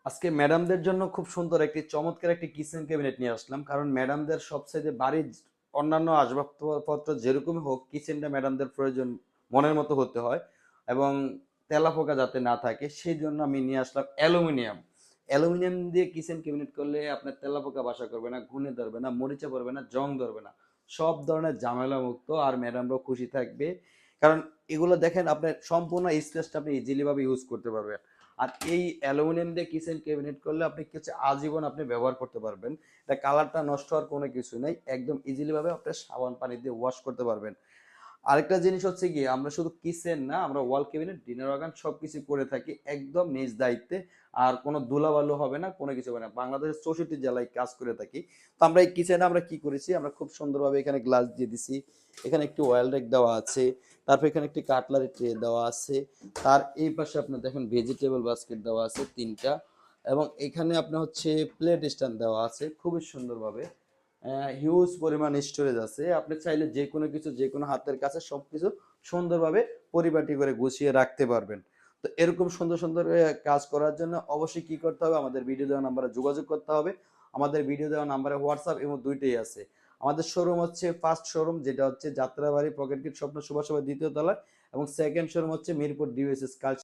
আজকে ম্যাডামদের জন্য খুব সুন্দর একটি চমৎকার একটি কিচেন ক্যাবিনেট নিয়ে আসলাম, কারণ ম্যাডামদের সবচাইতে বাড়ির অন্যান্য আসবাবপত্র যেরকমই হোক, কিচেনটা ম্যাডামদের প্রয়োজন মনের মতো হতে হয় এবং তেলাপোকা যাতে না থাকে সেই জন্য আমি নিয়ে আসলাম অ্যালুমিনিয়াম। অ্যালুমিনিয়াম দিয়ে কিচেন ক্যাবিনেট করলে আপনার তেলাপোকা বাসা করবে না, ঘুনে ধরবে না, মরিচা পড়বে না, জং ধরবে না, সব ধরনের ঝামেলা মুক্ত, আর ম্যাডামরাও খুশি থাকবে। কারণ এগুলো দেখেন, আপনার সম্পূর্ণ স্পেসটা আপনি ইজিলি ভাবে ইউজ করতে পারবেন। আর এই অ্যালুমিনিয়াম দিয়ে কিচেন ক্যাবিনেট করলে আপনি কিছু আজীবন আপনি ব্যবহার করতে পারবেন। এটা কালারটা নষ্ট হওয়ার কোনো কিছু নেই, একদম ইজিলি ভাবে আপনি সাবান পানি দিয়ে ওয়াশ করতে পারবেন। আরেকটা জিনিস হচ্ছে কি, আমরা শুধু কিচেন না, আমরা ওয়াল ক্যাবিনেট, ডিনার অর্গান সবকিছু করে থাকি একদম নিজ দায়িত্বে। আর কোনো ধুলাবালু হবে না, কোনো কিছু হবে না। বাংলাদেশের 64 জেলায় কাজ করে থাকি। তো আমরা এই কিচেনে আমরা কি করেছি, আমরা খুব সুন্দরভাবে এখানে গ্লাস দিয়ে দিছি, এখানে একটি অয়েল রেক দেওয়া আছে, তারপর এখানে একটি কাটলারি ট্রে দেওয়া আছে, তার এই পাশে আপনার দেখেন ভেজিটেবল বাস্কেট দেওয়া আছে তিনটা, এবং এখানে আপনার হচ্ছে প্লেট স্ট্যান্ড দেওয়া আছে খুবই সুন্দরভাবে। হিউজ পরিমাণ স্টোরেজ আছে, আপনি চাইলে যে কোনো কিছু যে কোনো হাতের কাছে সবকিছু সুন্দরভাবে পরিপাটি করে গুছিয়ে রাখতে পারবেন। তো এরকম সুন্দর সুন্দর কাজ করার জন্য অবশ্যই কি করতে হবে, আমাদের ভিডিও দেওয়া নাম্বারে যোগাযোগ করতে হবে। আমাদের ভিডিও দেওয়া নাম্বারে হোয়াটসঅ্যাপ এবং দুইটাই আছে। আমাদের শোরুম হচ্ছে ফার্স্ট শোরুম, যেটা হচ্ছে যাত্রাবাড়ি পকেট গেট স্বপ্ন সুভাষ দ্বিতীয় তলায়, এবং সেকেন্ড শোরুম হচ্ছে মিরপুর ডিওএসএস কালচার